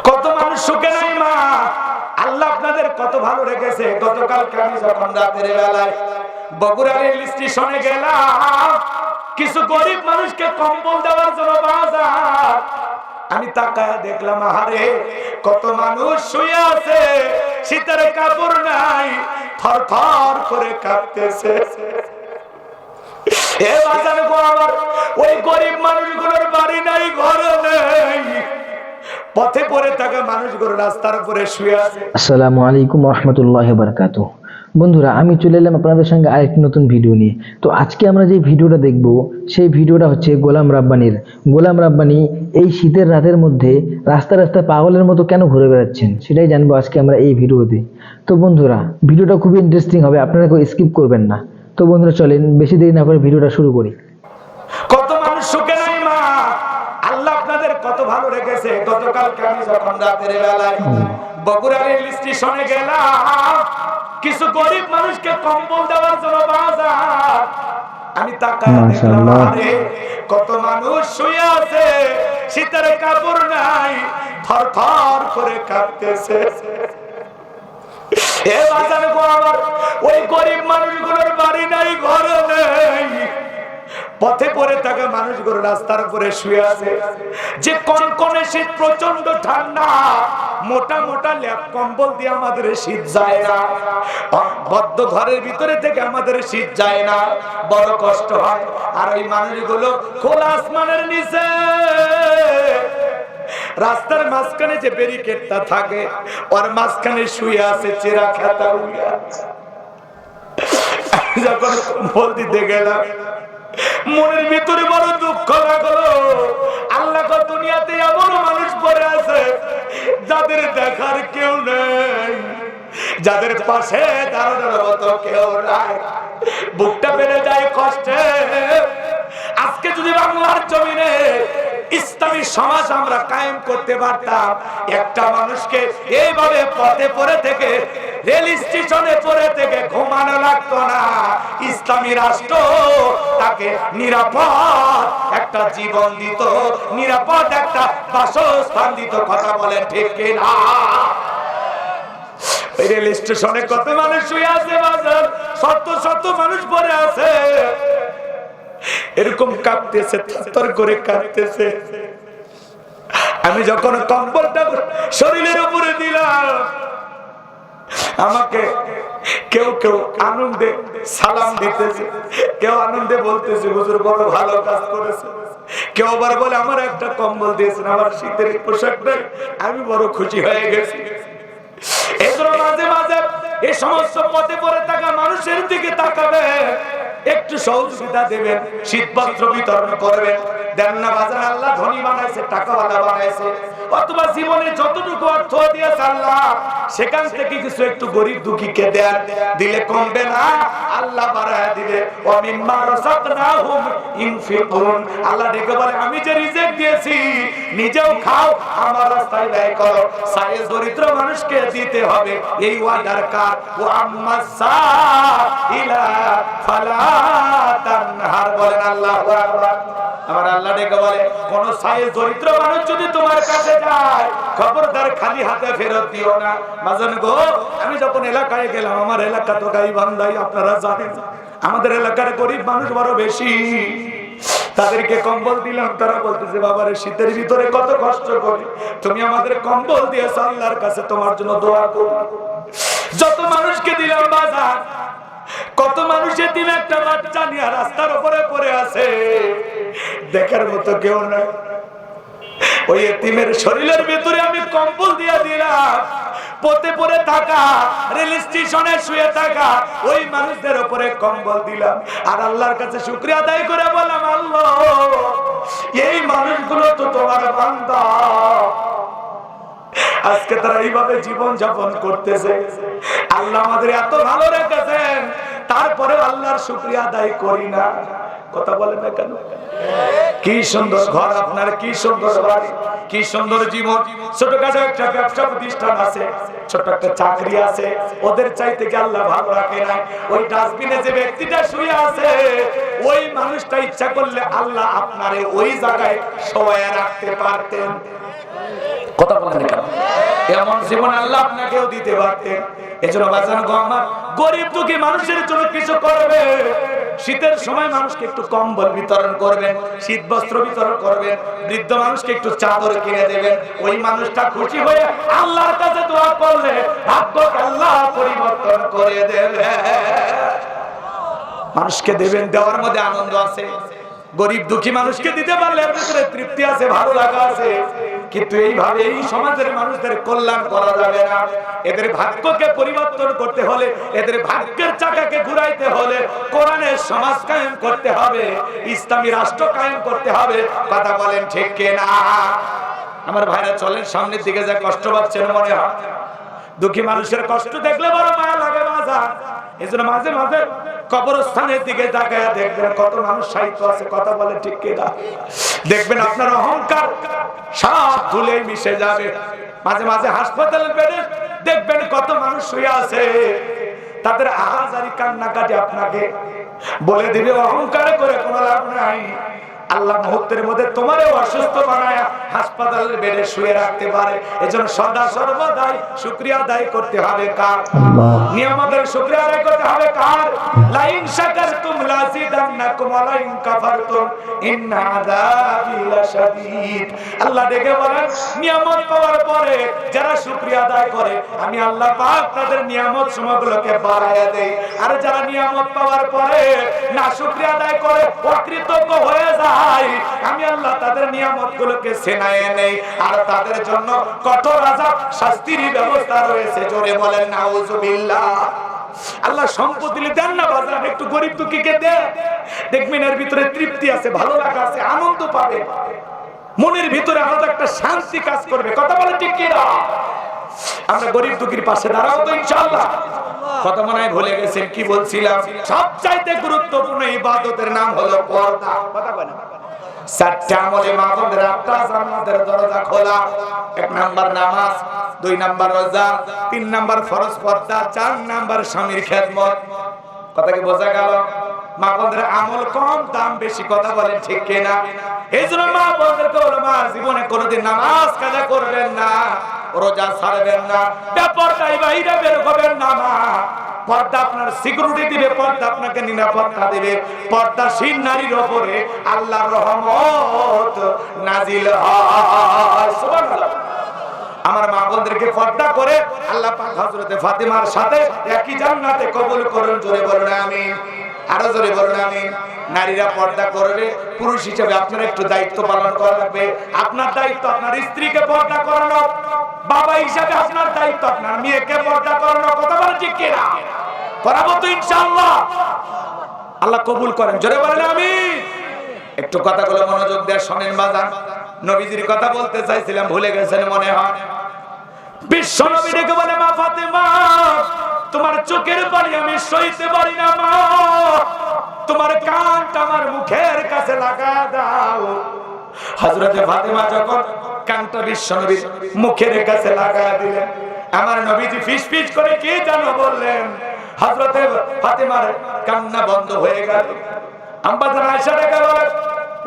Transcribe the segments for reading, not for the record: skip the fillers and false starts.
কত মানুষ সুখে নাই মা, আল্লাহ আপনাদের কত ভালো রেখেছে। গতকালকে আমি যখন রাতের বেলায় বগুড়া রেল স্টেশনে গেলাম, কিছু গরিব মানুষকে কম্বল দেওয়ার জন্য বাজার, আমি তাকায় দেখলাম আরে কত মানুষ শুয়ে আছে, শীতের কাপড় নাই, থরথর করে কাঁপতেছে। এ বাজার গো, আমার ওই গরিব মানুষগুলোর বাড়ি নাই, ঘর নেই, পথে পড়ে থাকা মানুষগুলো রাস্তার উপরে শুয়ে আছে। আসসালামু আলাইকুম রহমতুল্লাহ বারকাতুহ। বন্ধুরা, আমি চলে এলাম আপনাদের সঙ্গে আরেকটি নতুন ভিডিও নিয়ে। তো আজকে আমরা যে ভিডিওটা দেখব, সেই ভিডিওটা হচ্ছে গোলাম রাব্বানির। গোলাম রাব্বানি এই শীতের রাতের মধ্যে রাস্তা রাস্তায় পাগলের মতো কেন ঘুরে বেড়াচ্ছেন, সেটাই জানবো আজকে আমরা এই ভিডিওতে। তো বন্ধুরা, ভিডিওটা খুবই ইন্টারেস্টিং হবে, আপনারা কেউ স্কিপ করবেন না। তো বন্ধুরা চলেন বেশি দেরি না করে ভিডিওটা শুরু করি। কত মানুষ সুখে নাই মা, আল্লাহ আপনাদের কত ভালো রেখেছে। গতকালকে আমি যখন রাতের বেলায় বগুড়া রেল স্টেশনে গেলাম, কিছু গরিব মানুষকে কম্বল দেওয়ার জন্য বাজার, আমি তাকায় দেখলাম আরে কত মানুষ শুয়ে আছে, শীতের কাপড় নাই, থরথর করে কাঁপতেছে। এ বাজার গো, আমার ওই গরিব মানুষগুলোর বাড়ি নাই, ঘর নেই, পথে পড়ে থাকা মানুষগুলো রাস্তার উপরে শুয়ে আছে। যে কনকনে শীত, প্রচন্ড ঠান্ডা, মোটা মোটা লেপ কম্বল দিয়ে আমাদের শীত যায় না, বদ্ধ ঘরের ভিতরে থেকে আমাদের শীত যায় না, বড় কষ্ট হয়। আর ওই মানুষগুলো খোলা আসমানের নিচে, রাস্তার মাঝখানে যে ব্যারিকেডটা থাকে ওর মাঝখানে শুয়ে আছে, চেরা খেতা উড়ে আছে। যখন কম্বল দিতে গেলাম, মনের ভিতরে বড় দুঃখ লাগলো। আল্লাহ কত দুনিয়াতে এমন মানুষ পড়ে আছে যাদের দেখার কেউ নেই, যাদের পাশে দাঁড়ানোর মতো কেউ নাই, বুকটা বেড়ে যায় কষ্টে। আজকে যদি বাংলার জমিনে ইসলামী সমাজ আমরা কায়েম করতে পারতাম, একটা মানুষকে এইভাবে পথে পড়ে থেকে, রেল স্টেশনে পড়ে থেকে ঘুমানো লাগতো না। ইসলামী রাষ্ট্র তাকে নিরাপদ একটা জীবন দিত, নিরাপদ একটা বাসস্থান দিত। কথা বলেন ঠিক কিনা? রেল স্টেশনে কত মানুষ শুয়ে আছে, বাজার শত শত মানুষ পড়ে আছে, এরকম কাঁপতেছে, থরথর করে কাঁপতেছে। আমি যখন কম্বলটা শরীরের উপরে দিলাম, আমাকে কেউ কেউ আনন্দে সালাম দিতেছে, কেউ আনন্দে বলতেছে হুজুর বড় ভালো কাজ করেছে, কেউ আবার বলে আমার একটা কম্বল দিয়েছেন, আমার শীতের পোশাকটা, আমি বড় খুশি হয়ে গেছি। এগুলো মাঝে মাঝে এই সমস্ত পথে পড়ে থাকা মানুষের দিকে তাকাবে, একটু সহযোগিতা দেবেন, শীতবস্ত্র বিতরণ করবেন। দেন না বাজার, আল্লাহ ধনী বানাইছে, টাকাওয়ালা বানাইছে, অথবা জীবনে যতটুকু অর্থ দিয়েছে আল্লাহ, সেখান থেকে কিছু একটু গরিব দুঃখীকে দেন, দিলে কমবে না, আল্লাহ বাড়ায় দিবে। ওয়া মিম্মা রাযাকনাহুম ইনফিকুন, আল্লাহ ডেকে বলে আমি যে রিজিক দিয়েছি নিজেও খাও, আমার রাস্তায় ব্যয় করো। সায়ে দরিদ্র মানুষকে দিতে হবে, এই ওয়াদার কার। ওয়া আম্মাসা ইলা ফালা তানহার, বলেন আল্লাহু আকবার। আমার আল্লাহ ডেকে বলে কোন সায়ে দরিদ্র মানুষ যদি তোমার কাছে যায়, খবরদার খালি হাতে ফেরত দিও না। বাজান গো, আমি যখন এলাকায় গেলাম, আমার এলাকা তো গাইবান্ধাই, আপনারা জানেন আমাদের এলাকার গরিব মানুষ বড় বেশি, তাদেরকে কম্বল দিলাম, তারা বলতেছে বাবারে শীতের ভিতরে কত কষ্ট করি, তুমি আমাদের কম্বল দিয়েছো, আল্লাহর কাছে তোমার জন্য দোয়া করি। যত মানুষকে দিলাম বাজার, কত মানুষের দিন একটা বাচ্চা নিয়ে রাস্তার উপরে পড়ে আছে, দেখার মতো কেউ নাই। ওই এতিমের শরীরের ভিতরে আমি কম্বল দিয়ে দিলাম, পথে পড়ে থাকা, রেল স্টেশনে শুয়ে থাকা ওই মানুষদের উপরে কম্বল দিলাম। আর আল্লাহর কাছে শুকরিয়া আদায় করে বললাম, আল্লাহ এই মানুষগুলো তো তোমার বান্দা, আজকে তারা এইভাবে জীবন যাপন করতেছে, আল্লাহ আমাদের এত ভালো রেখেছেন, তারপরে আল্লাহর শুকরিয়া আদায় করি না। কথা বলেন না কেন? কি সুন্দর ঘর আপনার, কি সুন্দর বাড়ি, কি সুন্দর জীবন। ছোটখাটো একটা ব্যবসা প্রতিষ্ঠান আছে, ছোট একটা চাকরি আছে, ওদের চাইতে কি আল্লাহ ভালো রাখে না? ওই ডাস্টবিনে যে ব্যক্তিটা শুয়ে আছে, ওই মানুষটা ইচ্ছা করলে আল্লাহ আপনারে ওই জায়গায় শোয়ায় রাখতে পারতেন। কথা বলেন না কেন? এমন জীবন আল্লাহ আপনাকেও দিতে পারতেন। এজন্য বাজান গো আমার, গরিব দুঃখী মানুষের জন্য কিছু করবে। শীতের সময় মানুষকে একটু কম্বল বিতরণ করবেন, শীত বস্ত্র বিতরণ করবেন, বৃদ্ধ মানুষকে একটু চাদর কিনে দেবেন। ওই মানুষটা খুশি হয়ে আল্লাহর কাছে দোয়া করলে ভাগ্যকে আল্লাহ পরিবর্তন করে দেবে। মানুষকে দেবেন, দেওয়ার মধ্যে আনন্দ আছে। গরিব দুঃখী মানুষকে দিতে পারলে এর ভিতরে তৃপ্তি আছে, ভালো লাগা আছে। কিন্তু এইভাবে এই সমাজের মানুষদের কল্যাণ করা যাবে না। এদের ভাগ্যকে পরিবর্তন করতে হলে, এদের ভাগ্যের চাকাকে ঘুরাইতে হলে কোরআনের সমাজ কায়েম করতে হবে, ইসলামী রাষ্ট্র কায়েম করতে হবে। কথা বলেন ঠিক কিনা? আমার ভাইরা চলেন সামনের দিকে, যা কষ্ট পাচ্ছেন মনে হয়। দুঃখী মানুষের কষ্ট দেখলে বড় মায়া লাগে বাজার। এজন্য মাঝে মাঝে কবরস্থানের দিকে তাকায়া দেখবেন কত মানুষ সাহিত্য আছে। কথা বলে ঠিক কিনা? দেখবেন আপনার অহংকার সব ধুলে মিশে যাবে। মাঝে মাঝে হাসপাতালের বেডে দেখবেন কত মানুষ শুয়ে আছে, তাদের আহাজারি কান্নাকাটি আপনাকে বলে দিবে অহংকার করে কোনো লাভ নাই। আল্লাহ মুহূর্তের মধ্যে তোমারে অসুস্থ বানায় হাসপাতালের বেডে শুয়ে রাখতে পারে। এজন্য সদা সর্বদাই শুকরিয়া আদায় করতে হবে কার? নিয়ামতের শুকরিয়া আদায় করতে হবে কার? লাইন শাকারতুম লাযিদান্নাকুম ওয়া লাইন কাফারতুম ইন্না আযাবি লাশাদীদ। আল্লাহ ডেকে বলেন, নিয়ামত পাওয়ার পরে যারা শুকরিয়া আদায় করে আমি আল্লাহ পাক তাদের নিয়ামত সমূহগুলোকে বাড়ায়া দেই। আর যারা নিয়ামত পাওয়ার পরে না শুকরিয়া আদায় করে অকৃতজ্ঞ হয়ে যায়, আমি আল্লাহ তাদের নিয়ামতগুলোকে ছিনায়ে নেই। আর তাদের জন্য কঠোর আযাব শাস্তির ব্যবস্থা রয়েছে। জোরে বলেন নাউযুবিল্লাহ। আল্লাহ সম্পদ দিলে দেন না বাজার, একটু গরিব দুঃখীকে দেন, দেখবেন এর ভিতরে তৃপ্তি আছে, ভালো লাগা আছে, আনন্দ পাবে, মনের ভিতরে আলাদা একটা শান্তি কাজ করবে। কথা বলে ঠিক কি না? আমরা গরিব দুঃখীর পাশে দাঁড়াবো তো ইনশাআল্লাহ। কথা মনে হয় ভুলে গেছেন কি বলছিলাম? সবচাইতে গুরুত্বপূর্ণ ইবাদতের নাম হলো পর্দা। কথা বলেন, চারটি আমলে মাহফুজের আটটা জান্নাতের দরজা খোলা। 1 নাম্বার নামাজ, 2 নাম্বার রোজা, 3 নাম্বার ফরজ পর্দা, 4 নাম্বার স্বামীর খেদমত। কথা কি বোঝা গেল? মাহফুজের আমল কম, দাম বেশি। কথা বলেন ঠিক কিনা? এইজন্য মাহফুজদেরকে ওলামা জীবনে কোনোদিন নামাজ কাজা করবেন না, রোজা ছাড়বেন না, বেপরদায় বাইরে বের হবেন না। পর্দা আপনার সিকিউরিটি দিবে, পর্দা আপনাকে নিরাপত্তা দিবে। পর্দাশীল নারীর উপরে আল্লাহর রহমত নাজিল হয়। সুবহানাল্লাহ। আমার মা বোনদেরকে পর্দা করে আল্লাহ পাক হযরতে ফাতিমার সাথে একই জান্নাতে কবুল করুন। জোরে বলুন আমিন। আরো জোরে বলুন আমিন। নারীরা পর্দা করবে, পুরুষ হিসেবে আপনার একটু দায়িত্ব পালন করা লাগবে। আপনার দায়িত্ব আপনার স্ত্রীকে পর্দা করানো, বাবা হিসেবে আপনার দায়িত্ব আপনার মেয়েকে পর্দা করানো। কথা বলে ঠিক কিনা? করাবো তো ইনশাআল্লাহ। আল্লাহ কবুল করেন। জোরে বলেন আমিন। একটু কথাগুলো মনোযোগ দিয়ে শুনেন বাজান। নবীজির কথা বলতে চাইছিলাম, ভুলে গেছেন মনে হয়। বিশ্ব নবী ডেকে বলে, মা ফাতেমা, তোমার চোখের পানি আমি সইতে পারি না মা, তোমার কানটা আমার মুখের কাছে লাগা দাও। হযরতে ফাতেমা যখন কানটা বিশ্ব নবীর মুখের কাছে লাগা দিলেন, আমার নবীজি ফিস ফিস করে কি জানো বললেন। হযরতে ফাতেমার কান্না বন্ধ হয়ে গেল। আম্মা জান আয়েশা ডেকে বলেন,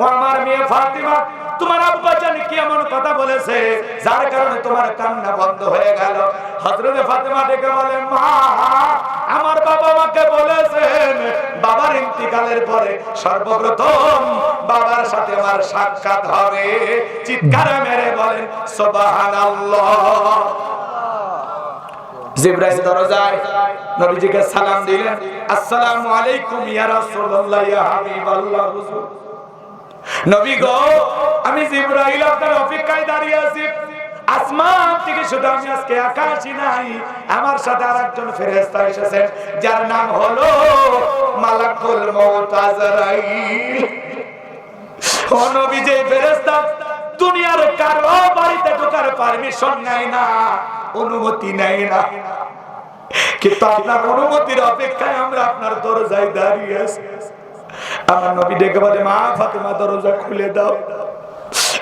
ও আমার মেয়ে ফাতেমা, তোমার আব্বা জানি কি এমন কথা বলেছে যার কারণে তোমার কান্না বন্ধ হয়ে গেল? হযরতে ফাতেমা ডেকে বলেন, মা, আমার বাবা আমাকে বলেছেন বাবার ইন্তিকালের পরে সর্বপ্রথম বাবার সাথে আমার সাক্ষাৎ হবে। চিৎকার মেরে বলেন সুবহানাল্লাহ। জিবরাইল দরজায় নবীজিকে সালাম দিলেন, আসসালামু আলাইকুম ইয়া রাসূলুল্লাহ ইয়া হাবিবাল্লাহ। হুজুর নবী গো, আমি জিবরাইল আপনার অপেক্ষায় দাঁড়িয়ে আছি। আসমান থেকে শুধু আমি আজকে একা আসি নাই, আমার সাথে আরেকজন ফেরেশতা এসেছেন যার নাম হলো মালাকুল মউত আজরাইল। ও নবী, যে ফেরেশতা দুনিয়ার কারো বাড়িতে ঢোকার পারমিশন নেয় না, অনুমতি নেয় না, কিন্তু আপনার অনুমতির অপেক্ষায় আমরা আপনার দরজায় দাঁড়িয়ে আছি। আমার নবী ডেকে বলে, মা ফাতেমা, দরজা খুলে দাও,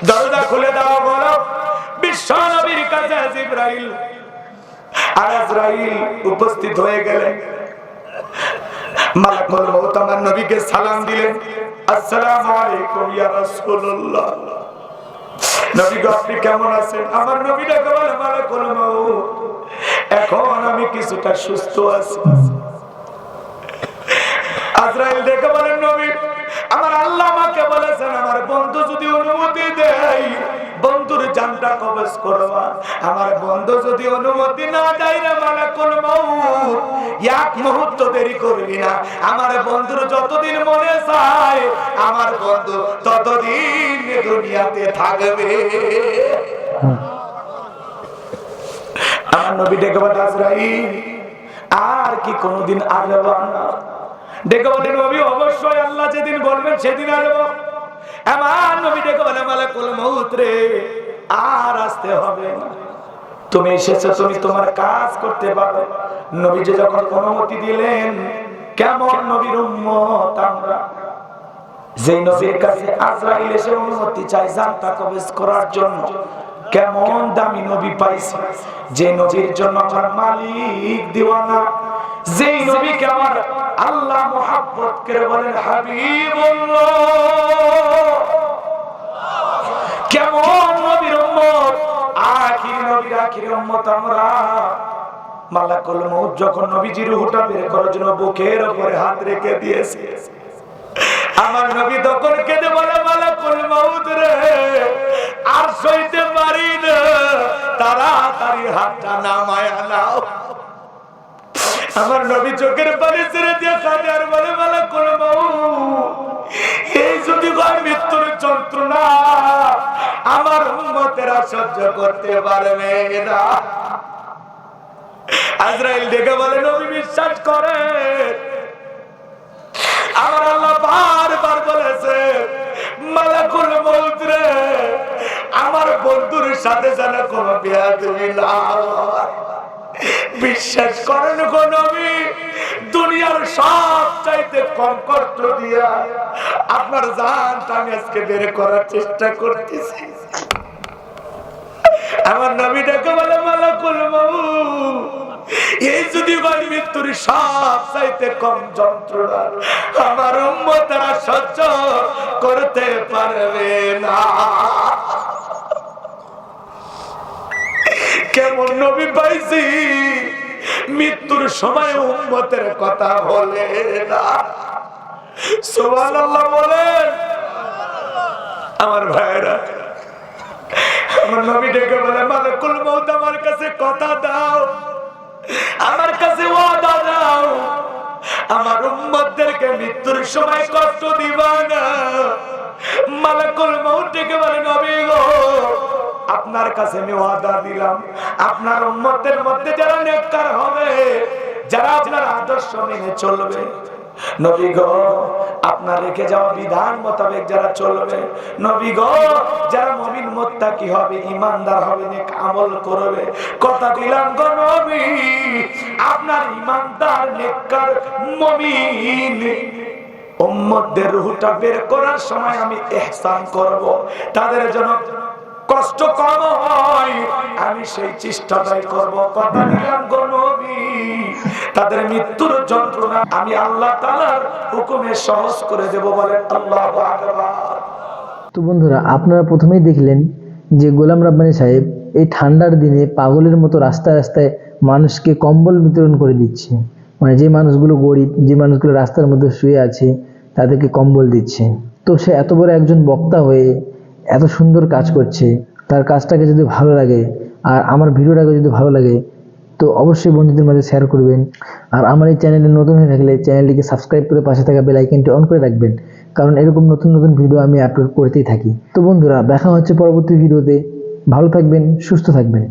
দরজা খুলে দাও। বলো, বিশ্ব নবীর কাছে জিবরাইল আর আজরাইল উপস্থিত হয়ে গেলেন। মালাকুল মউত আমার নবীকে সালাম দিলেন, আসসালামু আলাইকুম ইয়া রাসূলুল্লাহ। নবী গো আপনি কেমন আছেন? আমার নবী ডেকে বলে মালাকুল মউত এখন আমি কিছুটা সুস্থ আছি। আজরাইল ডেকে বলেন নবী আমার আল্লাহ আমাকে বলেছেন আমার বন্ধু যদি অনুমতি দেয় বন্ধুর জানটা কবজ করবা। আমার বন্ধু যদি অনুমতি না দেয় না মালাকুল মউত এক মুহূর্ত দেরি করবি না। আমার বন্ধুর যতদিন মনে চায় আমার বন্ধু ততদিন দুনিয়াতে থাকবে। আমার নবী ডেকে বলে আজরাইল আর কি কোনদিন আসবে না? ডেকে বলে নবী অবশ্যই আল্লাহ যেদিন বলবেন সেদিন আসবো। আমার নবী ডেকে বলে মালাকুল মউত রে আর আসতে হবে না, তুমি এসেছো তুমি তোমার কাজ করতে পারো। নবী যে যখন অনুমতি দিলেন কেমন নবীর উম্মত আমরা, যে নবীর কাছে আজরাইল এসে অনুমতি চাই জানটা কবজ করার জন্য কেমন দামি নবী পাইছি, যে নবীর জন্য আমার মালিক দিওয়ানা, যেই নবীকে আমার আল্লাহ মুহাব্বত করে বলেন হাবিবুল্লাহ। কেমন নবীর উম্মত, আখির নবীর আখির উম্মত আমরা। মালাকুল মউত যখন নবীজির রূহটা বের করার জন্য বুকের উপরে হাত রেখে দিয়েছে আমার নবী তখন কেঁদে বলে মালাকুল মউত রে আর সইতে পারি না, তাড়াতাড়ি হাতটা নামায় নাও। আমার নবী চোখের পানি ছেড়ে দিয়ে কাঁদে আর বলে মালাকুল মউত এই যদি হয় মৃত্যুর যন্ত্রণা আমার উম্মতেরা সহ্য করতে পারবে না। আজরাইল ডেকে বলে নবী বিশ্বাস করে আমার আল্লাহ বারবার বলেছে মালাকুল মউত রে আমার বন্ধুর সাথে যেন কোনো বেয়াদবি না হয়। বিশ্বাস করেন গো নবী দুনিয়ার সব চাইতে কম কষ্ট দিয়া আপনার জানটা আমি আজকে বের করার চেষ্টা করতেছি। আমার নবী ডেকে বলে মালাকুল মউত এই যদি হয় মৃত্যুর সব চাইতে কম যন্ত্রণা আমার উম্মতরা সহ্য করতে পারবে না। কেমন নবী পাইছি মৃত্যুর সময় উম্মতের কথা বলে না। সুবহানাল্লাহ বলেন আমার ভাইরা। আমার নবী ডেকে বলে মালাকুল মউত আমার কাছে কথা দাও, আমার কাছে ওয়াদা দাও আমার উম্মতদেরকে মৃত্যুর সময় কষ্ট দিবা না। মালাকুল মউত ডেকে বলে নবী গো আপনার কাছে আমি ওয়াদা দিলাম আপনার উম্মতের মধ্যে যারা নেককার হবে যারা আপনার আদর্শ মেনে চলবে নবী গো আপনার রেখে যাওয়া বিধান মোতাবেক যারা চলবে নবী গো যারা মুমিন মুত্তাকি হবে ঈমানদার হবে নেক আমল করবে কথা দিলাম গো নবী আপনার ঈমানদার নেককার মুমিন উম্মতদের রূহটা বের করার সময় আমি ইহসান করব তাদের জন্য কষ্ট কম হয় আমি সেই চেষ্টাটাই করব কথা দিলাম গো নবী তাদের মৃত্যুর যন্ত্রণা আমি আল্লাহ তাআলার হুকুমে সহজ করে দেব বলেন আল্লাহু আকবার। তো বন্ধুরা আপনারা প্রথমেই দেখলেন যে গোলাম রাব্বানী সাহেব এই ঠান্ডার দিনে পাগলের মতো রাস্তায় রাস্তায় মানুষকে কম্বল বিতরণ করে দিচ্ছে, মানে যে মানুষগুলো গরিব যে মানুষগুলো রাস্তার মধ্যে শুয়ে আছে তাদেরকে কম্বল দিচ্ছে। তো সে এত বড় একজন বক্তা হয়ে এত সুন্দর কাজ করছে, তার কাজটাকে যদি ভালো লাগে আর আমার ভিডিওটাকে যদি ভালো লাগে তো অবশ্যই বন্ধুদের মাঝে শেয়ার করবেন। আর আমার এই চ্যানেলে নতুন হয়ে থাকলে চ্যানেলটিকে সাবস্ক্রাইব করে পাশে থাকা বেল আইকনটি অন করে রাখবেন, কারণ এরকম নতুন নতুন ভিডিও আমি আপলোড করতেই থাকি। তো বন্ধুরা দেখা হচ্ছে পরবর্তী ভিডিওতে, ভালো থাকবেন সুস্থ থাকবেন।